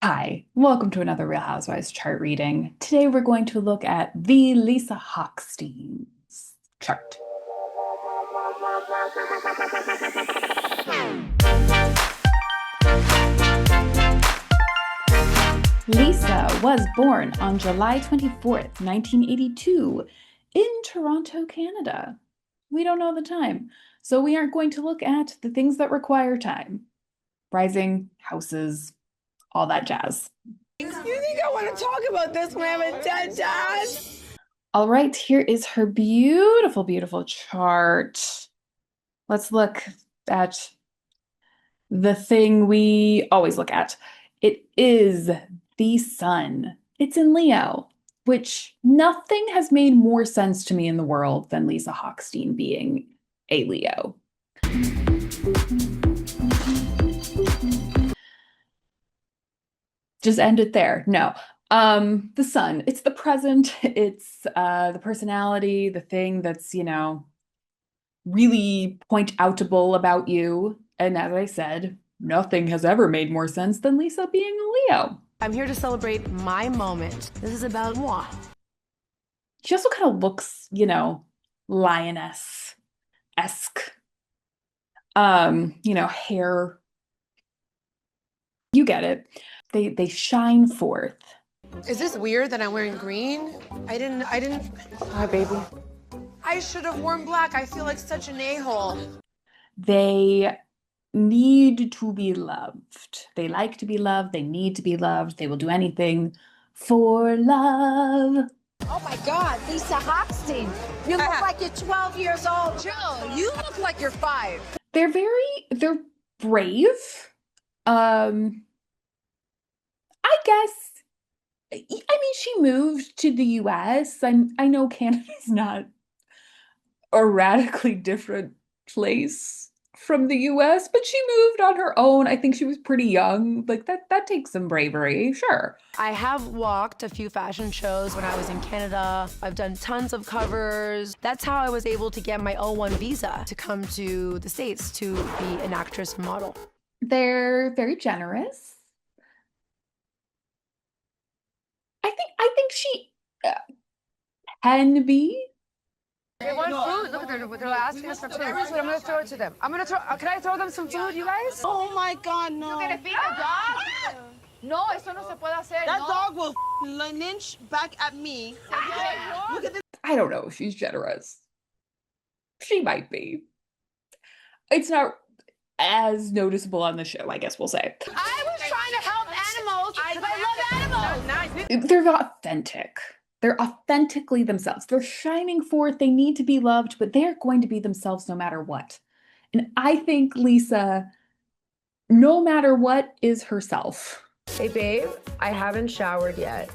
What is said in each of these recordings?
Hi, welcome to another Real Housewives chart reading. Today we're going to look at the Lisa Hochstein's chart. Lisa was born on July 24th, 1982, in Toronto, Canada. We don't know the time, so we aren't going to look at the things that require time. Rising, houses, all that jazz. You think I want to talk about this when I have a dead dad? All right, here is her beautiful, beautiful chart. Let's look at the thing we always look at. It is the sun. It's in Leo, which nothing has made more sense to me in the world than Lisa Hochstein being a Leo. Just end it there. No. The sun. It's the present. It's the personality, the thing that's, really point outable about you. And as I said, nothing has ever made more sense than Lisa being a Leo. I'm here to celebrate my moment. This is about moi. She also kind of looks, lioness-esque. Hair. You get it. They shine forth. Is this weird that I'm wearing green? I didn't. Hi, baby. I should have worn black. I feel like such an a-hole. They need to be loved. They like to be loved. They need to be loved. They will do anything for love. Oh my God, Lisa Hochstein. You look like you're 12 years old. Jill, you look like you're 5. They're brave. I guess, she moved to the US. I know Canada's not a radically different place from the US, but she moved on her own. I think she was pretty young. Like that takes some bravery, sure. I have walked a few fashion shows when I was in Canada. I've done tons of covers. That's how I was able to get my O1 visa to come to the States to be an actress and model. They're very generous. I think she can be. They want food. Look, they're asking us for food. I'm gonna throw it to them. Can I throw them some food, you guys? Oh my God, no. You're gonna feed the dog? No, eso no se puede hacer. That dog will lynch back at me. Look at this. I don't know if she's generous. She might be. It's not as noticeable on the show, I guess we'll say. I was trying to help animals because I love animals. They're authentic. They're authentically themselves. They're shining forth. They need to be loved, but they're going to be themselves no matter what. And I think Lisa, no matter what, is herself. Hey, babe, I haven't showered yet.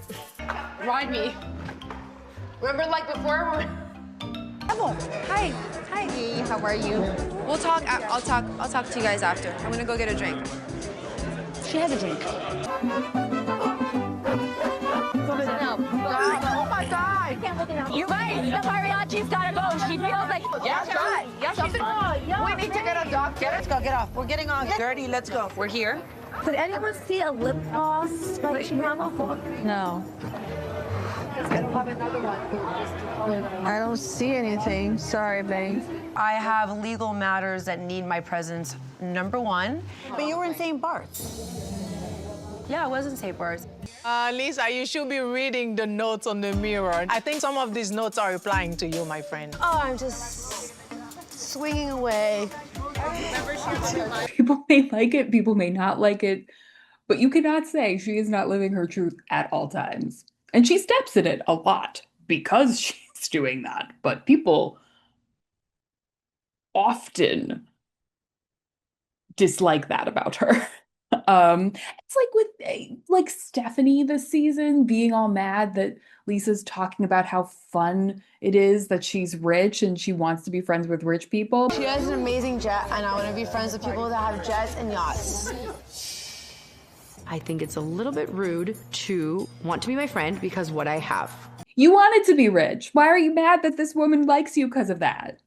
Ride me. Remember like before? Hi. Hey, how are you? We'll talk. I'll talk to you guys after. I'm gonna go get a drink. She has a drink. Oh my God! You guys, the mariachi's gotta go. She feels like we need to get a doctor. Let's go, get off. We're getting all dirty. Let's go. We're here. Did anyone see a lip gloss by Channel? No. I don't see anything. Sorry, babe. I have legal matters that need my presence, number one. But you were in St. Bart's. Yeah, I was in St. Bart's. Lisa, you should be reading the notes on the mirror. I think some of these notes are replying to you, my friend. Oh, I'm just swinging away. People may like it, people may not like it, but you cannot say she is not living her truth at all times. And she steps in it a lot because she's doing that. But people often dislike that about her. It's like with Stephanie this season being all mad that Lisa's talking about how fun it is that she's rich and she wants to be friends with rich people. She has an amazing jet, and I want to be friends with people that have jets and yachts. I think it's a little bit rude to want to be my friend because what I have. You wanted to be rich. Why are you mad that this woman likes you because of that?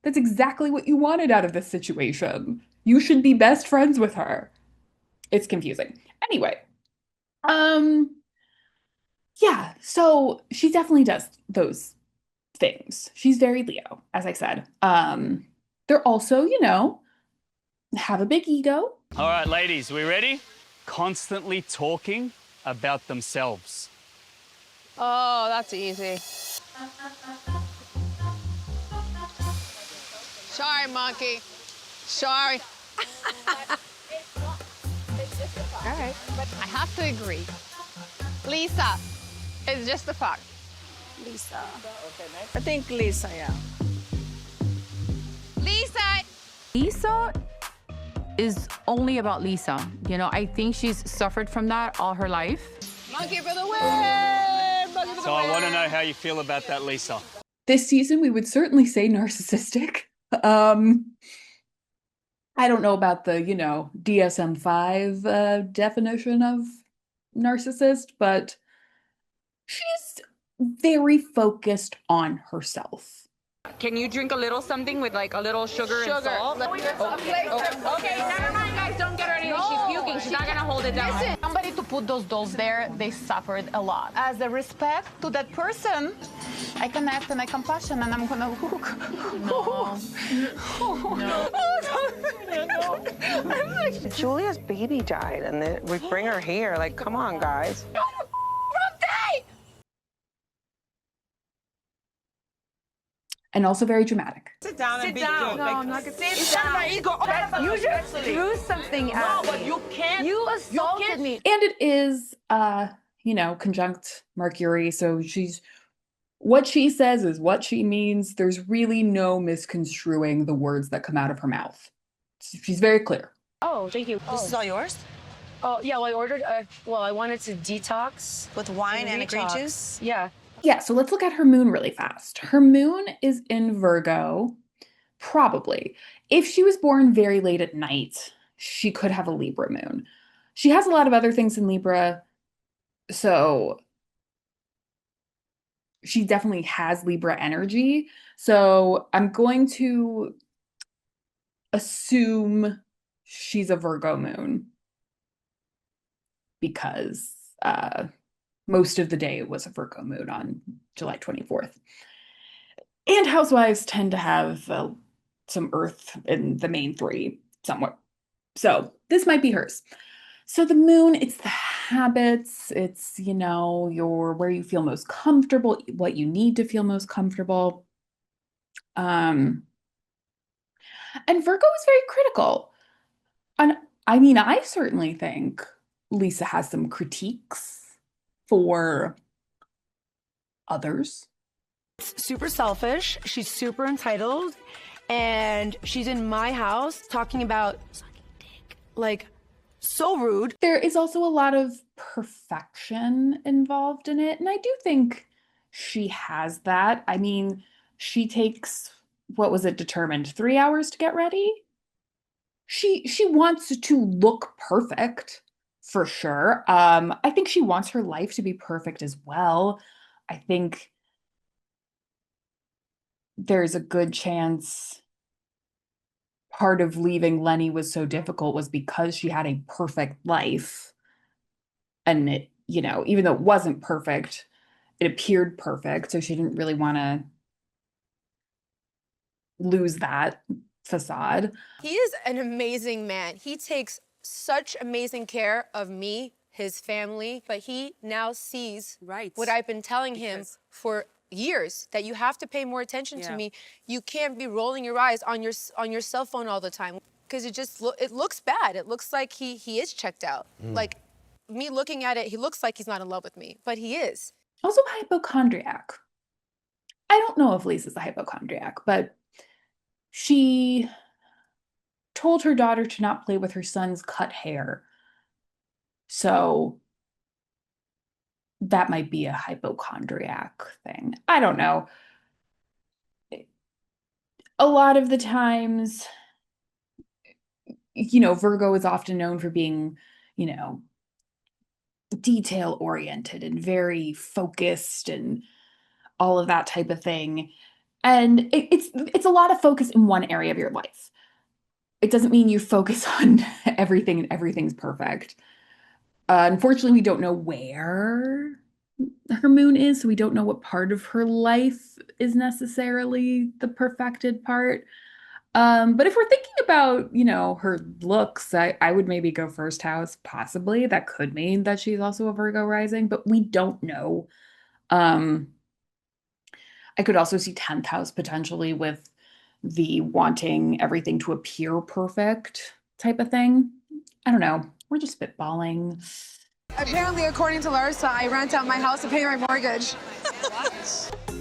That's exactly what you wanted out of this situation. You should be best friends with her. It's confusing. Anyway, Um, yeah, so she definitely does those things. She's very Leo, as I said. They're also, have a big ego. All right, ladies, we ready? Constantly talking about themselves. Oh, that's easy. Sorry, monkey. Sorry. All right. I have to agree. Lisa, it's just a fact. Lisa. I think Lisa, yeah. Lisa! Lisa is only about Lisa. I think she's suffered from that all her life. Monkey for the win! Monkey for the So win! I want to know how you feel about that, Lisa. This season, we would certainly say narcissistic. I don't know about the, DSM-5 definition of narcissist, but she's very focused on herself. Can you drink a little something with like a little sugar and salt? Okay, never mind, guys. Don't get her anything. She's puking. She's not gonna hold it down. Listen, somebody to put those dolls there, they suffered a lot. As a respect to that person, I connect and I compassion and I'm gonna hook. No. Julia's baby died, and we bring her here. Like, come on, guys. And also very dramatic. Sit down and Sit be down. good. No, Like, I'm not gonna sit it's not my ego. You just threw something at me. but you can't. You assaulted me. And it is, conjunct Mercury, so what she says is what she means. There's really no misconstruing the words that come out of her mouth. She's very clear. Oh, thank you. This is all yours? Oh, yeah, well, I ordered, I wanted to detox. With wine and a green Detox. juice? Yeah. Yeah, so let's look at her moon really fast. Her moon is in Virgo, probably. If she was born very late at night, she could have a Libra moon. She has a lot of other things in Libra, so she definitely has Libra energy. So I'm going to assume she's a Virgo moon because most of the day it was a Virgo moon on July 24th. And housewives tend to have some earth in the main three somewhat. So this might be hers. So the moon, it's the habits, it's, your where you feel most comfortable, what you need to feel most comfortable. And Virgo is very critical. And I mean, I certainly think Lisa has some critiques for others. Super selfish. She's super entitled. And she's in my house talking about sucking dick. Like, so rude. There is also a lot of perfection involved in it. And I do think she has that. I mean, she takes, what was it determined, 3 hours to get ready? She wants to look perfect. For sure. I think she wants her life to be perfect as well. I think there's a good chance part of leaving Lenny was so difficult was because she had a perfect life. And it, even though it wasn't perfect, it appeared perfect. So she didn't really want to lose that facade. He is an amazing man. He takes such amazing care of me, his family, but he now sees what I've been telling him for years, that you have to pay more attention to me. You can't be rolling your eyes on your cell phone all the time, because it looks bad. It looks like he is checked out. Like, me looking at it, he looks like he's not in love with me, but he is. Also hypochondriac. I don't know if Lisa's a hypochondriac, but she told her daughter to not play with her son's cut hair. So that might be a hypochondriac thing. I don't know. A lot of the times, Virgo is often known for being, detail oriented and very focused and all of that type of thing. And it's a lot of focus in one area of your life. It doesn't mean you focus on everything and everything's perfect. Unfortunately, we don't know where her moon is, so we don't know what part of her life is necessarily the perfected part. But if we're thinking about, her looks, I would maybe go first house, possibly. That could mean that she's also a Virgo rising, but we don't know. Um, I could also see 10th house potentially with the wanting everything to appear perfect type of thing. I don't know. We're just spitballing. Apparently, according to Larsa, I rent out my house to pay my mortgage.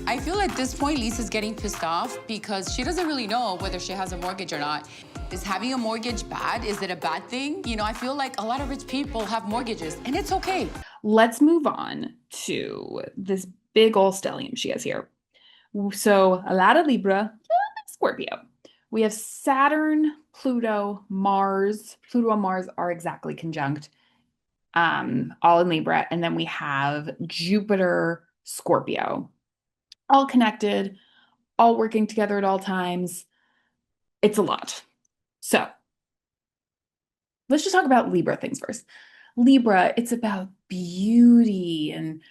I feel at this point, Lisa's getting pissed off because she doesn't really know whether she has a mortgage or not. Is having a mortgage bad? Is it a bad thing? I feel like a lot of rich people have mortgages, and it's okay. Let's move on to this big old stellium she has here. So a lot of Libra, Scorpio. We have Saturn, Pluto, Mars. Pluto and Mars are exactly conjunct, all in Libra. And then we have Jupiter, Scorpio, all connected, all working together at all times. It's a lot. So let's just talk about Libra things first. Libra, it's about beauty and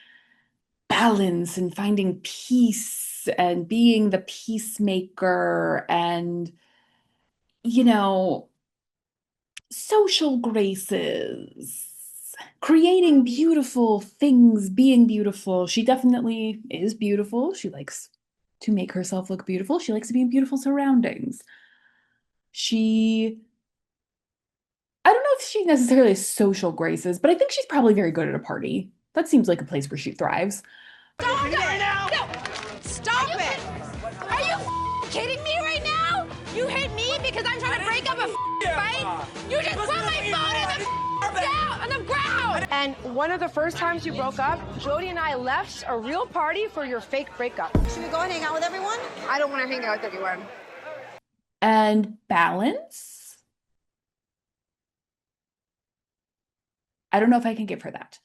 balance and finding peace and being the peacemaker and, social graces, creating beautiful things, being beautiful. She definitely is beautiful. She likes to make herself look beautiful. She likes to be in beautiful surroundings. I don't know if she necessarily has social graces, but I think she's probably very good at a party. That seems like a place where she thrives. Stop it! No! Stop it! Are you kidding me right now? You hit me because I'm trying to break up a fight? You just put my phone down on the ground! And one of the first times you broke up, Jody and I left a real party for your fake breakup. Should we go and hang out with everyone? I don't want to hang out with anyone. And balance. I don't know if I can give her that.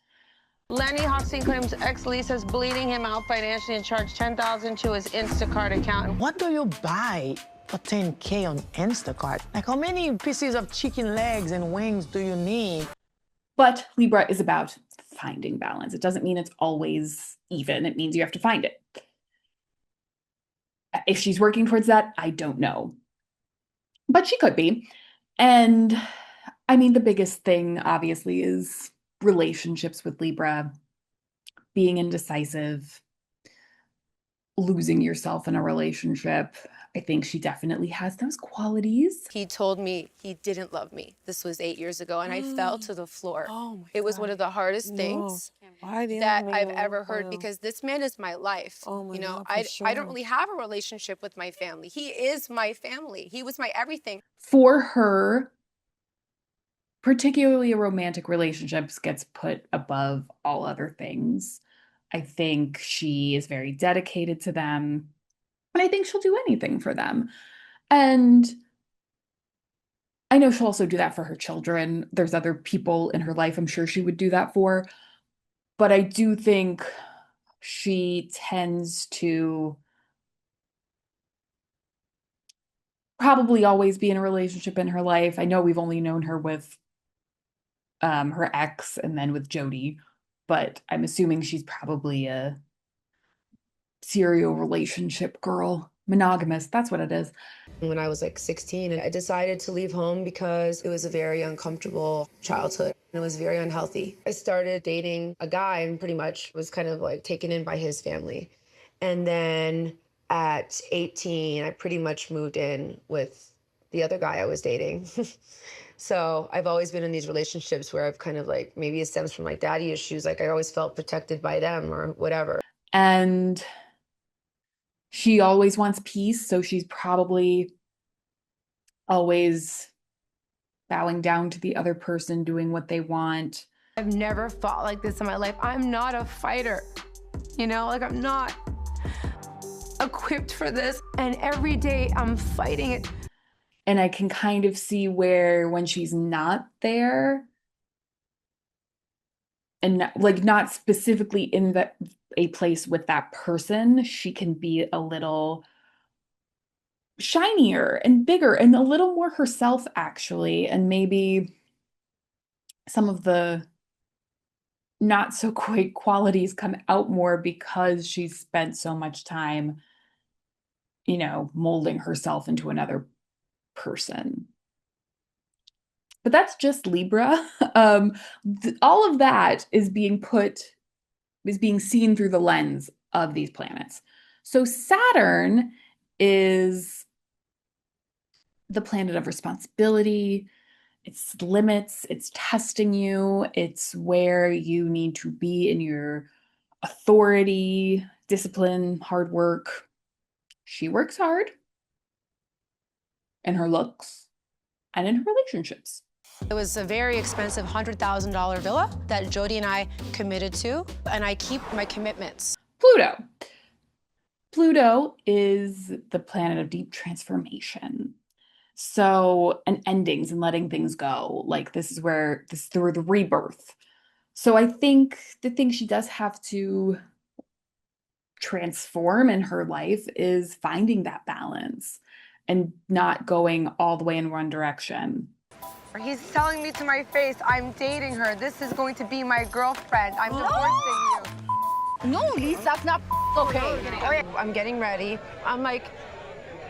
Lenny Hochstein claims ex-Lisa's bleeding him out financially and charged $10,000 to his Instacart account. What do you buy for $10K on Instacart? Like, how many pieces of chicken legs and wings do you need? But Libra is about finding balance. It doesn't mean it's always even. It means you have to find it. If she's working towards that, I don't know. But she could be. And I mean, the biggest thing, obviously, is relationships with Libra, being indecisive, losing yourself in a relationship. I think she definitely has those qualities. He told me he didn't love me. This was 8 years ago, and I fell to the floor. Oh my It was God. one of the hardest things that I've ever heard because this man is my life. Oh my God, for I sure. don't really have a relationship with my family. He is my family. He was my everything. For her, particularly a romantic relationships gets put above all other things. I think she is very dedicated to them, and I think she'll do anything for them. And I know she'll also do that for her children. There's other people in her life I'm sure she would do that for. But I do think she tends to probably always be in a relationship in her life. I know we've only known her with her ex and then with Jody, but I'm assuming she's probably a serial relationship girl. Monogamous, that's what it is. When I was like 16, I decided to leave home because it was a very uncomfortable childhood. It was very unhealthy. I started dating a guy and pretty much was kind of like taken in by his family. And then at 18, I pretty much moved in with the other guy I was dating. So I've always been in these relationships where I've kind of like, maybe it stems from my daddy issues. Like I always felt protected by them or whatever. And she always wants peace, so she's probably always bowing down to the other person, doing what they want. I've never fought like this in my life. I'm not a fighter, like I'm not equipped for this. And every day I'm fighting it. And I can kind of see where when she's not there, and like not specifically in a place with that person, she can be a little shinier and bigger and a little more herself, actually. And maybe some of the not so great qualities come out more because she's spent so much time, molding herself into another person. But that's just Libra. All of that is being seen through the lens of these planets. So Saturn is the planet of responsibility. It's limits, it's testing you, it's where you need to be in your authority, discipline, hard work. She works hard in her looks and in her relationships. It was a very expensive $100,000 villa that Jody and I committed to, and I keep my commitments. Pluto. Pluto is the planet of deep transformation. So, and endings and letting things go. Like this is through the rebirth. So I think the thing she does have to transform in her life is finding that balance and not going all the way in one direction. He's telling me to my face, I'm dating her. This is going to be my girlfriend. I'm divorcing you. No, Lisa, that's not okay. I'm getting ready. I'm like,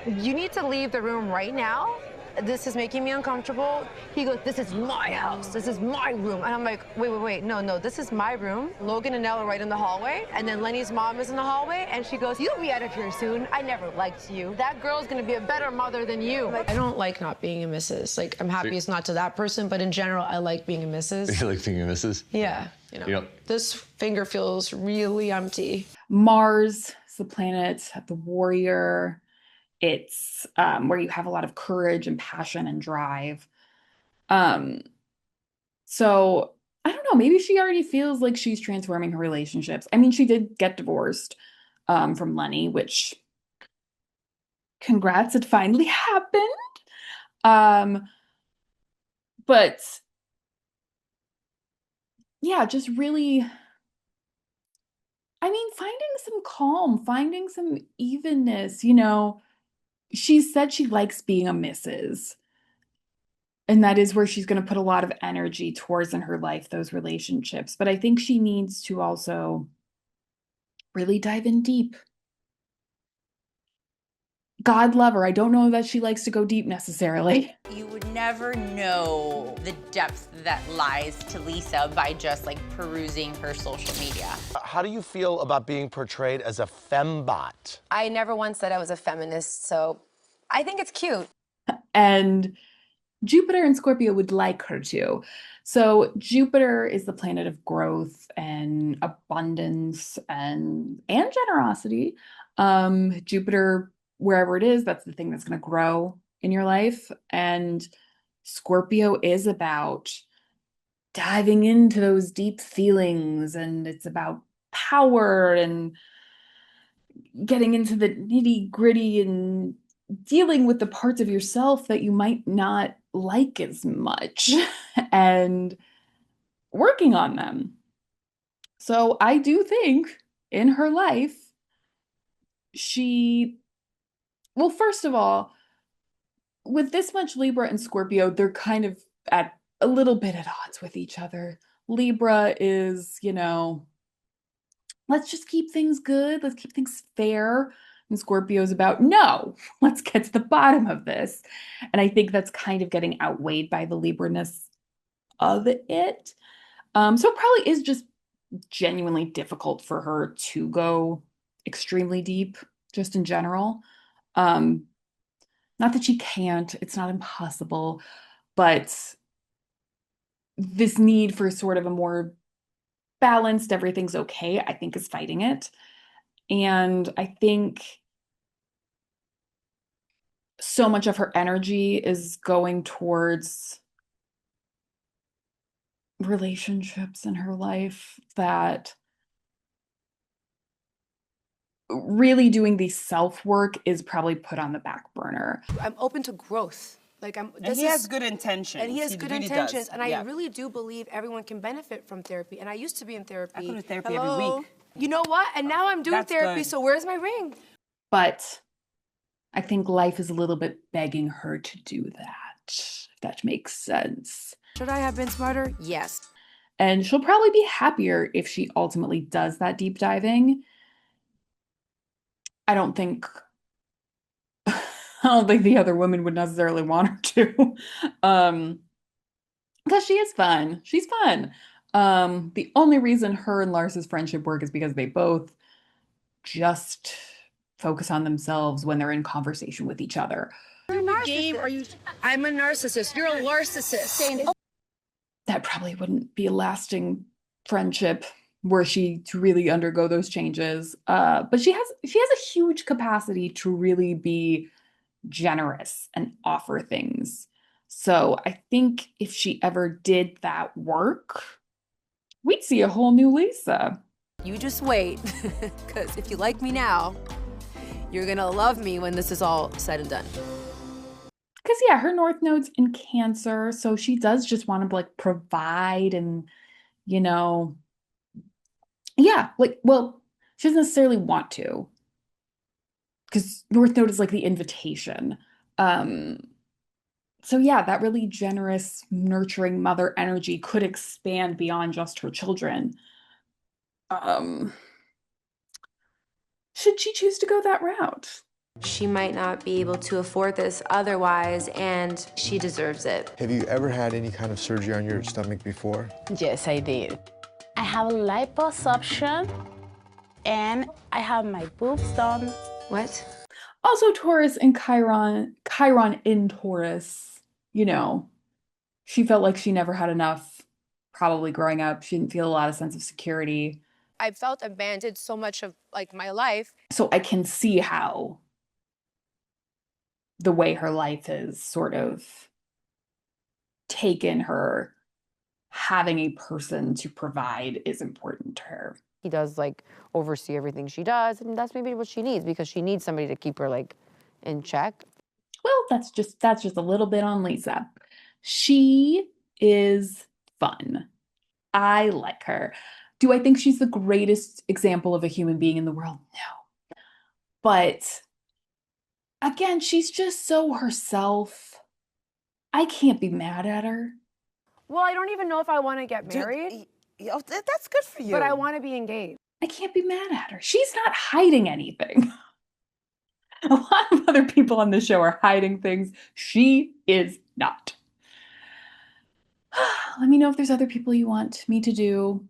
you need to leave the room right now. This is making me uncomfortable. He goes, this is my house. This is my room. And I'm like, wait. No, this is my room. Logan and Elle are right in the hallway. And then Lenny's mom is in the hallway. And she goes, you'll be out of here soon. I never liked you. That girl's gonna be a better mother than you. Like, I don't like not being a missus. Like, I'm happy it's not to that person, but in general, I like being a missus. You like being a missus? Yeah, Yep. This finger feels really empty. Mars is the planet of the warrior. It's where you have a lot of courage and passion and drive. So I don't know, maybe she already feels like she's transforming her relationships. I mean, she did get divorced from Lenny, which congrats, it finally happened. But yeah, just really, I mean, finding some calm, finding some evenness, she said she likes being a missus. And that is where she's going to put a lot of energy towards in her life, those relationships. But I think she needs to also really dive in deep. God love her. I don't know that she likes to go deep necessarily. You would never know the depth that lies to Lisa by just like perusing her social media. How do you feel about being portrayed as a fembot? I never once said I was a feminist, so I think it's cute. And Jupiter and Scorpio would like her to. So Jupiter is the planet of growth and abundance and generosity. Jupiter, wherever it is, that's the thing that's going to grow in your life. And Scorpio is about diving into those deep feelings, and it's about power and getting into the nitty gritty and dealing with the parts of yourself that you might not like as much and working on them. So I do think in her life, well, first of all, with this much Libra and Scorpio, they're kind of at a little bit at odds with each other. Libra is, let's just keep things good. Let's keep things fair. And Scorpio's about, no, let's get to the bottom of this. And I think that's kind of getting outweighed by the Libra-ness of it. So it probably is just genuinely difficult for her to go extremely deep, just in general. Not that she can't, it's not impossible, but this need for sort of a more balanced, everything's okay, I think is fighting it. And I think so much of her energy is going towards relationships in her life that really doing the self-work is probably put on the back burner. I'm open to growth. Like And he has good intentions. And he has good really intentions. does. And I Yeah. really do believe everyone can benefit from therapy. And I used to be in therapy. I go to therapy every week. You know what? And now I'm doing That's therapy, good. so where's my ring? But I think life is a little bit begging her to do that, if that makes sense. Should I have been smarter? Yes. And she'll probably be happier if she ultimately does that deep diving. I don't think I don't think the other women would necessarily want her to. Um, because she is fun. She's fun. The only reason her and Lars's friendship work is because they both just focus on themselves when they're in conversation with each other. Game, are you? I'm a narcissist. You're a narcissist. That probably wouldn't be a lasting friendship were she to really undergo those changes. But she has a huge capacity to really be generous and offer things. So I think if she ever did that work, we'd see a whole new Lisa. You just wait, because if you like me now, you're gonna love me when this is all said and done. Because yeah, her North Node's in Cancer, so she does just want to like provide and, you know, yeah, like, well, she doesn't necessarily want to, because North Node is like the invitation. Um, so yeah, that really generous, nurturing mother energy could expand beyond just her children. Um, should she choose to go that route? She might not be able to afford this otherwise, and she deserves it. Have you ever had any kind of surgery on your stomach before? Yes, I did. I have a liposuction and I have my boobs done. What? Also, Taurus and Chiron in Taurus, you know, she felt like she never had enough, probably growing up. She didn't feel a lot of sense of security. I felt abandoned so much of like my life. So I can see how the way her life is sort of taken her, having a person to provide is important to her. He does like oversee everything she does, and that's maybe what she needs because she needs somebody to keep her like in check. Well, that's just a little bit on Lisa. She is fun. I like her. Do I think she's the greatest example of a human being in the world? No. But again, she's just so herself. I can't be mad at her. Well, I don't even know if I want to get married. That's good for you. But I want to be engaged. I can't be mad at her. She's not hiding anything. A lot of other people on this show are hiding things. She is not. Let me know if there's other people you want me to do.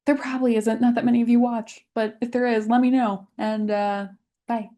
There probably isn't. Not that many of you watch, but if there is, let me know. And bye.